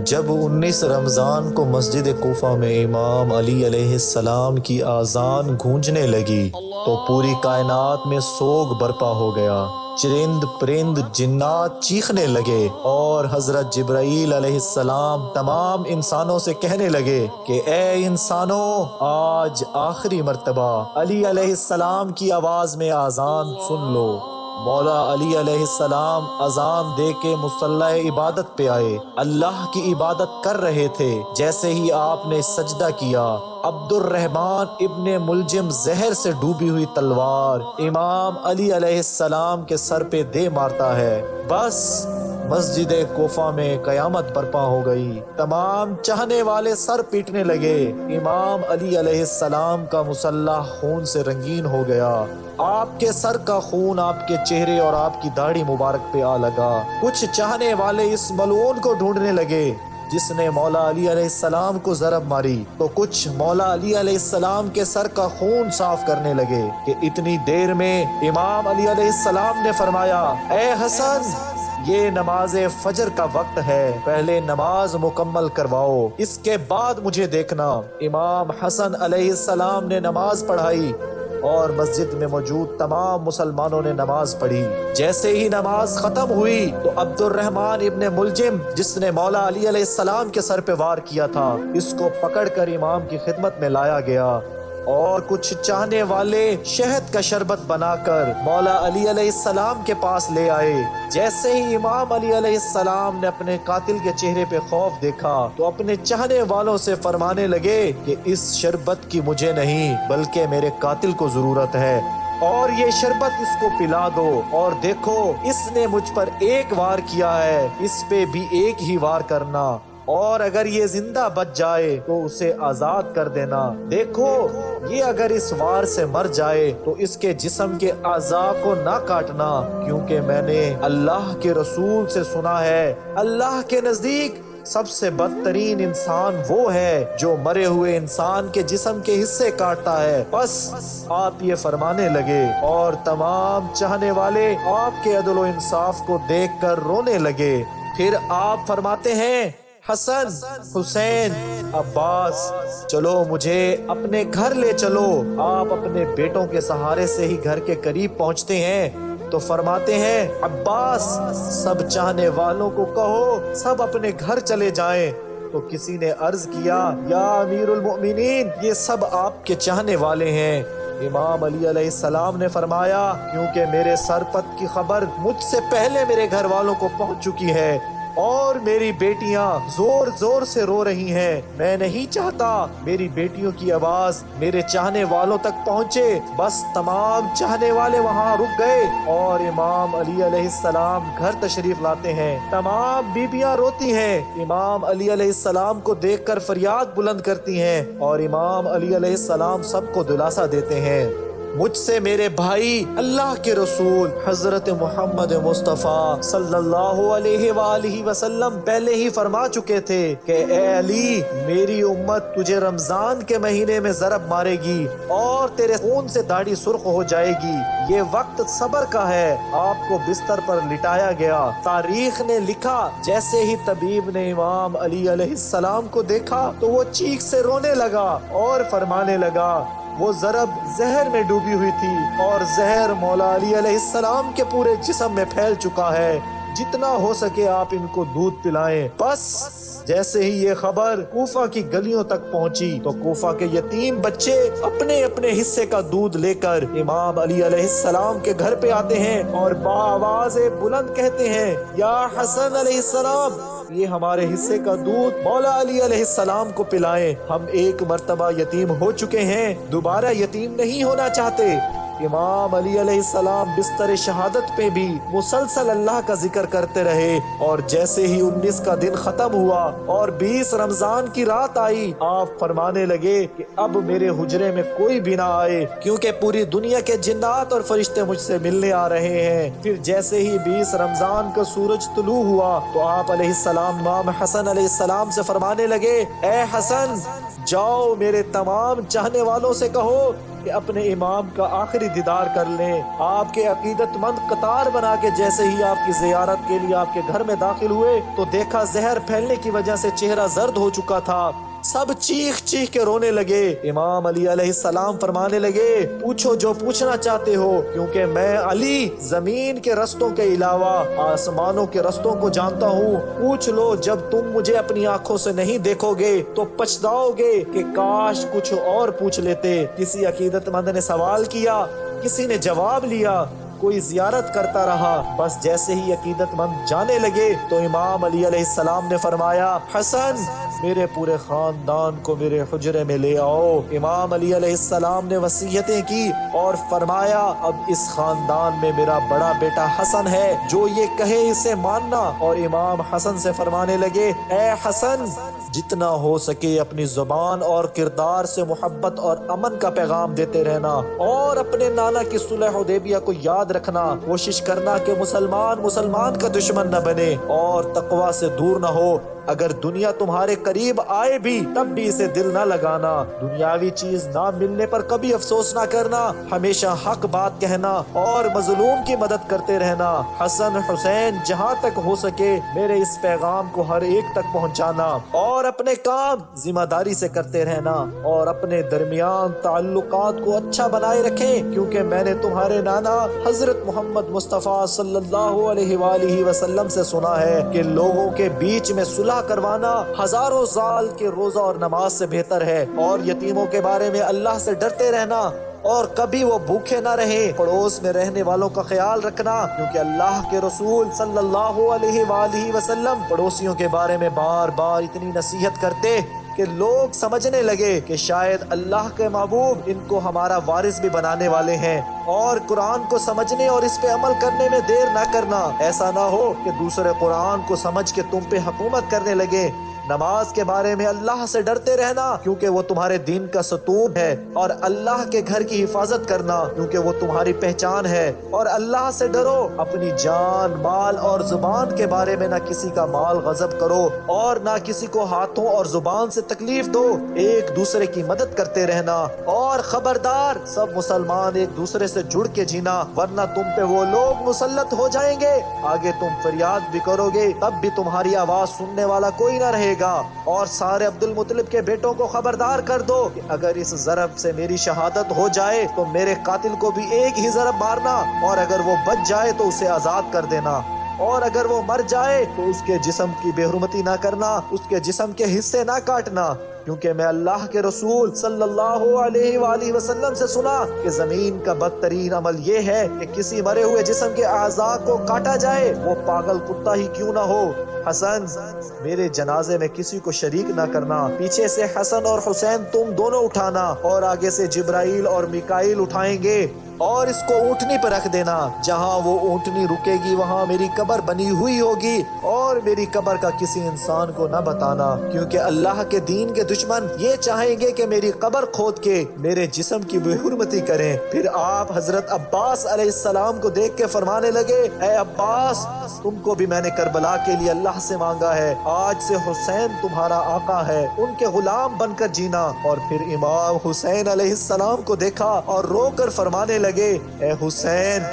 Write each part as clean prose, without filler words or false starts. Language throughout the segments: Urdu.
جب 19 رمضان کو مسجد کوفہ میں امام علی علیہ السلام کی آذان گونجنے لگی تو پوری کائنات میں سوگ برپا ہو گیا۔ چرند پرند جنات چیخنے لگے اور حضرت جبرائیل علیہ السلام تمام انسانوں سے کہنے لگے کہ اے انسانوں، آج آخری مرتبہ علی علیہ السلام کی آواز میں آذان سن لو۔ مولا علی علیہ السلام اذان دے کے مصلی عبادت پہ آئے، اللہ کی عبادت کر رہے تھے۔ جیسے ہی آپ نے سجدہ کیا، عبد الرحمن ابن ملجم زہر سے ڈوبی ہوئی تلوار امام علی علیہ السلام کے سر پہ دے مارتا ہے۔ بس مسجد کوفہ میں قیامت برپا ہو گئی۔ تمام چاہنے والے سر پیٹنے لگے۔ امام علی علیہ السلام کا مصلی خون سے رنگین ہو گیا۔ آپ کے سر کا خون آپ کے چہرے اور آپ کی داڑھی مبارک پہ آ لگا۔ کچھ چاہنے والے اس ملعون کو ڈھونڈنے لگے جس نے مولا علی علیہ السلام کو ضرب ماری، تو کچھ مولا علی علیہ السلام کے سر کا خون صاف کرنے لگے کہ اتنی دیر میں امام علی علیہ السلام نے فرمایا، اے حسن، یہ نماز فجر کا وقت ہے، پہلے نماز مکمل کرواؤ، اس کے بعد مجھے دیکھنا۔ امام حسن علیہ السلام نے نماز پڑھائی اور مسجد میں موجود تمام مسلمانوں نے نماز پڑھی۔ جیسے ہی نماز ختم ہوئی تو عبد الرحمن ابن ملجم، جس نے مولا علی علیہ السلام کے سر پہ وار کیا تھا، اس کو پکڑ کر امام کی خدمت میں لایا گیا اور کچھ چاہنے والے شہد کا شربت بنا کر مولا علی علیہ السلام کے پاس لے آئے۔ جیسے ہی امام علی علیہ السلام نے اپنے قاتل کے چہرے پہ خوف دیکھا تو اپنے چاہنے والوں سے فرمانے لگے کہ اس شربت کی مجھے نہیں بلکہ میرے قاتل کو ضرورت ہے، اور یہ شربت اس کو پلا دو، اور دیکھو اس نے مجھ پر ایک وار کیا ہے، اس پہ بھی ایک ہی وار کرنا، اور اگر یہ زندہ بچ جائے تو اسے آزاد کر دینا۔ دیکھو یہ اگر اس وار سے مر جائے تو اس کے جسم کے اعضاء کو نہ کاٹنا، کیونکہ میں نے اللہ کے رسول سے سنا ہے اللہ کے نزدیک سب سے بدترین انسان وہ ہے جو مرے ہوئے انسان کے جسم کے حصے کاٹتا ہے۔ بس آپ یہ فرمانے لگے اور تمام چاہنے والے آپ کے عدل و انصاف کو دیکھ کر رونے لگے۔ پھر آپ فرماتے ہیں، حسن، حسین، عباس، چلو مجھے اپنے گھر لے چلو۔ آپ اپنے بیٹوں کے سہارے سے ہی گھر کے قریب پہنچتے ہیں تو فرماتے ہیں، عباس، سب چاہنے والوں کو کہو سب اپنے گھر چلے جائیں۔ تو کسی نے عرض کیا، یا امیر المؤمنین، یہ سب آپ کے چاہنے والے ہیں۔ امام علی علیہ السلام نے فرمایا، کیونکہ میرے سرپت کی خبر مجھ سے پہلے میرے گھر والوں کو پہنچ چکی ہے اور میری بیٹیاں زور زور سے رو رہی ہیں۔ میں نہیں چاہتا میری بیٹیوں کی آواز میرے چاہنے والوں تک پہنچے۔ بس تمام چاہنے والے وہاں رک گئے اور امام علی علیہ السلام گھر تشریف لاتے ہیں۔ تمام بیبیاں روتی ہیں، امام علی علیہ السلام کو دیکھ کر فریاد بلند کرتی ہیں، اور امام علی علیہ السلام سب کو دلاسا دیتے ہیں۔ مجھ سے میرے بھائی اللہ کے رسول حضرت محمد مصطفیٰ صلی اللہ علیہ وآلہ وسلم پہلے ہی فرما چکے تھے کہ اے علی، میری امت تجھے رمضان کے مہینے میں ضرب مارے گی اور تیرے خون سے داڑھی سرخ ہو جائے گی۔ یہ وقت صبر کا ہے۔ آپ کو بستر پر لٹایا گیا۔ تاریخ نے لکھا، جیسے ہی طبیب نے امام علی علیہ السلام کو دیکھا تو وہ چیخ سے رونے لگا اور فرمانے لگا، وہ ضرب زہر میں ڈوبی ہوئی تھی اور زہر مولا علی علیہ السلام کے پورے جسم میں پھیل چکا ہے، جتنا ہو سکے آپ ان کو دودھ پلائیں۔ بس جیسے ہی یہ خبر کوفہ کی گلیوں تک پہنچی تو کوفہ کے یتیم بچے اپنے اپنے حصے کا دودھ لے کر امام علی علیہ السلام کے گھر پہ آتے ہیں اور بآواز بلند کہتے ہیں، یا حسن علیہ السلام، یہ ہمارے حصے کا دودھ مولا علی علیہ السلام کو پلائیں، ہم ایک مرتبہ یتیم ہو چکے ہیں، دوبارہ یتیم نہیں ہونا چاہتے۔ امام علی علیہ السلام بستر شہادت پہ بھی مسلسل اللہ کا ذکر کرتے رہے، اور جیسے ہی 19 کا دن ختم ہوا اور 20 رمضان کی رات آئی، آپ فرمانے لگے کہ اب میرے حجرے میں کوئی بھی نہ آئے، کیونکہ پوری دنیا کے جنات اور فرشتے مجھ سے ملنے آ رہے ہیں۔ پھر جیسے ہی 20 رمضان کا سورج طلوع ہوا تو آپ علیہ السلام امام حسن علیہ السلام سے فرمانے لگے، اے حسن، جاؤ میرے تمام چاہنے والوں سے کہو کہ اپنے امام کا آخری دیدار کر لیں۔ آپ کے عقیدت مند قطار بنا کے جیسے ہی آپ کی زیارت کے لیے آپ کے گھر میں داخل ہوئے تو دیکھا زہر پھیلنے کی وجہ سے چہرہ زرد ہو چکا تھا۔ سب چیخ چیخ کے رونے لگے۔ امام علی علیہ السلام فرمانے لگے پوچھو جو پوچھنا چاہتے ہو، کیونکہ میں علی زمین کے رستوں کے علاوہ آسمانوں کے رستوں کو جانتا ہوں۔ پوچھ لو، جب تم مجھے اپنی آنکھوں سے نہیں دیکھو گے تو پچھتاؤ گے کہ کاش کچھ اور پوچھ لیتے۔ کسی عقیدت مند نے سوال کیا، کسی نے جواب لیا، کوئی زیارت کرتا رہا۔ بس جیسے ہی عقیدت مند جانے لگے تو امام علی علیہ السلام نے فرمایا حسن میرے پورے خاندان کو میرے حجرے میں لے آؤ۔ امام علی علیہ السلام نے وصیتیں کی اور فرمایا اب اس خاندان میں میرا بڑا بیٹا حسن ہے، جو یہ کہے اسے ماننا۔ اور امام حسن سے فرمانے لگے اے حسن، جتنا ہو سکے اپنی زبان اور کردار سے محبت اور امن کا پیغام دیتے رہنا، اور اپنے نانا کی صلح حدیبیہ کو یاد رکھنا۔ کوشش کرنا کہ مسلمان کا دشمن نہ بنے اور تقوی سے دور نہ ہو۔ اگر دنیا تمہارے قریب آئے بھی تب بھی اسے دل نہ لگانا۔ دنیاوی چیز نہ ملنے پر کبھی افسوس نہ کرنا، ہمیشہ حق بات کہنا اور مظلوم کی مدد کرتے رہنا۔ حسن حسین جہاں تک ہو سکے میرے اس پیغام کو ہر ایک تک پہنچانا، اور اپنے کام ذمہ داری سے کرتے رہنا، اور اپنے درمیان تعلقات کو اچھا بنائے رکھیں، کیونکہ میں نے تمہارے نانا حضرت محمد مصطفیٰ صلی اللہ علیہ وآلہ وسلم سے سنا ہے کہ لوگوں کے بیچ میں صلح کروانا ہزاروں سال کے روزہ اور نماز سے بہتر ہے، اور یتیموں کے بارے میں اللہ سے ڈرتے رہنا اور کبھی وہ بھوکے نہ رہے۔ پڑوس میں رہنے والوں کا خیال رکھنا، کیونکہ اللہ کے رسول صلی اللہ علیہ وآلہ وسلم پڑوسیوں کے بارے میں بار بار اتنی نصیحت کرتے کہ لوگ سمجھنے لگے کہ شاید اللہ کے محبوب ان کو ہمارا وارث بھی بنانے والے ہیں۔ اور قرآن کو سمجھنے اور اس پہ عمل کرنے میں دیر نہ کرنا، ایسا نہ ہو کہ دوسرے قرآن کو سمجھ کے تم پہ حکومت کرنے لگے۔ نماز کے بارے میں اللہ سے ڈرتے رہنا، کیونکہ وہ تمہارے دین کا ستون ہے، اور اللہ کے گھر کی حفاظت کرنا، کیونکہ وہ تمہاری پہچان ہے۔ اور اللہ سے ڈرو، اپنی جان، مال اور زبان کے بارے میں نہ کسی کا مال غصب کرو اور نہ کسی کو ہاتھوں اور زبان سے تکلیف دو۔ ایک دوسرے کی مدد کرتے رہنا، اور خبردار سب مسلمان ایک دوسرے سے جڑ کے جینا، ورنہ تم پہ وہ لوگ مسلط ہو جائیں گے، آگے تم فریاد بھی کرو گے تب بھی تمہاری آواز سننے والا کوئی نہ رہے گا۔ اور سارے عبد المطلب کے بیٹوں کو خبردار کر دو کہ اگر اس ضرب سے میری شہادت ہو جائے تو میرے قاتل کو بھی ایک ہی ضرب مارنا، اور اگر وہ بچ جائے تو اسے آزاد کر دینا، اور اگر وہ مر جائے تو اس کے جسم کی بے حرمتی نہ کرنا، اس کے جسم کے حصے نہ کاٹنا، کیونکہ میں اللہ کے رسول صلی اللہ علیہ وآلہ وسلم سے سنا کہ زمین کا بدترین عمل یہ ہے کہ کسی مرے ہوئے جسم کے اعضاء کو کاٹا جائے، وہ پاگل کتا ہی کیوں نہ ہو۔ حسن، میرے جنازے میں کسی کو شریک نہ کرنا، پیچھے سے حسن اور حسین تم دونوں اٹھانا، اور آگے سے جبرائیل اور میکائیل اٹھائیں گے، اور اس کو اونٹنی پر رکھ دینا۔ جہاں وہ اونٹنی رکے گی وہاں میری قبر بنی ہوئی ہوگی، اور میری قبر کا کسی انسان کو نہ بتانا، کیونکہ اللہ کے دین کے دشمن یہ چاہیں گے کہ میری قبر کھود کے میرے جسم کی بے حرمتی کریں۔ پھر آپ حضرت عباس علیہ السلام کو دیکھ کے فرمانے لگے اے عباس، تم کو بھی میں نے کربلا کے لیے اللہ سے مانگا ہے، آج سے حسین تمہارا آقا ہے، ان کے غلام بن کر جینا۔ اور پھر امام حسین علیہ السلام کو دیکھا اور رو کر فرمانے لگے اے حسین،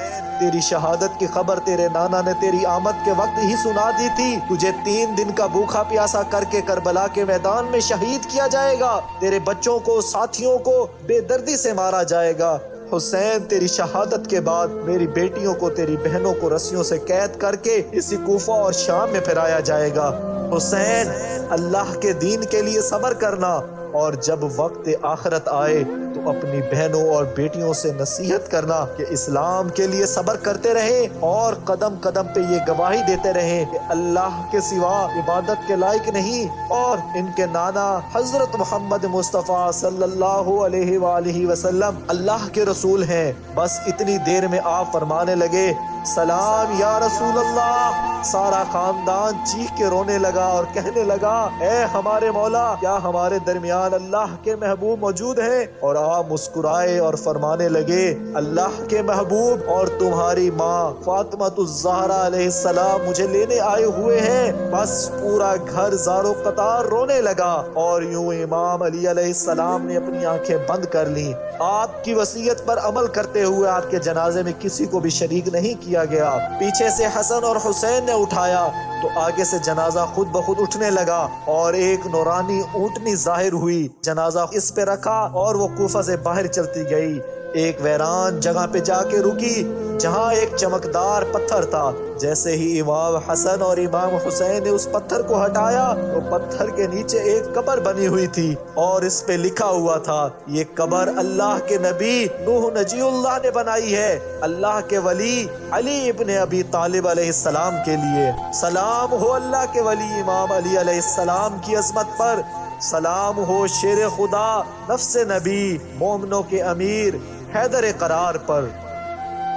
تیری شہادت کی خبر تیرے نانا نے تیری آمد کے وقت ہی سنا دی تھی، تجھے 3 دن کا بھوکا پیاسا کر کے کربلا کے میدان میں شہید کیا جائے گا، تیرے بچوں کو، ساتھیوں کو بے دردی سے مارا جائے گا۔ حسین، تیری شہادت کے بعد میری بیٹیوں کو، تیری بہنوں کو رسیوں سے قید کر کے اسی کوفہ اور شام میں پھرایا جائے گا۔ حسین، اللہ کے دین کے لیے صبر کرنا، اور جب وقت آخرت آئے تو اپنی بہنوں اور بیٹیوں سے نصیحت کرنا کہ اسلام کے لیے صبر کرتے رہیں، اور قدم قدم پہ یہ گواہی دیتے رہیں کہ اللہ کے سوا عبادت کے لائق نہیں، اور ان کے نانا حضرت محمد مصطفیٰ صلی اللہ علیہ وآلہ وسلم اللہ کے رسول ہیں۔ بس اتنی دیر میں آپ فرمانے لگے سلام یا رسول اللہ۔ سارا خاندان چیخ کے رونے لگا اور کہنے لگا اے ہمارے مولا، کیا ہمارے درمیان اللہ کے محبوب موجود ہیں؟ اور آپ مسکرائے اور فرمانے لگے اللہ کے محبوب اور تمہاری ماں فاطمہ الزہرا علیہ السلام مجھے لینے آئے ہوئے ہیں۔ بس پورا گھر زارو قطار رونے لگا اور یوں امام علی علیہ السلام نے اپنی آنکھیں بند کر لیں۔ آپ کی وصیت پر عمل کرتے ہوئے آپ کے جنازے میں کسی کو بھی شریک نہیں کیا گیا۔ پیچھے سے حسن اور حسین نے اٹھایا تو آگے سے جنازہ خود بخود اٹھنے لگا اور ایک نورانی اونٹنی ظاہر ہوئی، جنازہ اس پہ رکھا اور وہ کوفہ سے باہر چلتی گئی۔ ایک ویران جگہ پہ جا کے رکی جہاں ایک چمکدار پتھر تھا۔ جیسے ہی امام حسن اور امام حسین نے اس پتھر کو ہٹایا تو پتھر کے نیچے ایک قبر بنی ہوئی تھی اور اس پہ لکھا ہوا تھا یہ قبر اللہ کے نبی نوح نجی اللہ نے بنائی ہے، اللہ کے ولی علی ابن ابی طالب علیہ السلام کے لیے۔ سلام ہو اللہ کے ولی امام علی علیہ السلام کی عظمت پر، سلام ہو شیر خدا نفس نبی مومنوں کے امیر حیدر قرار پر۔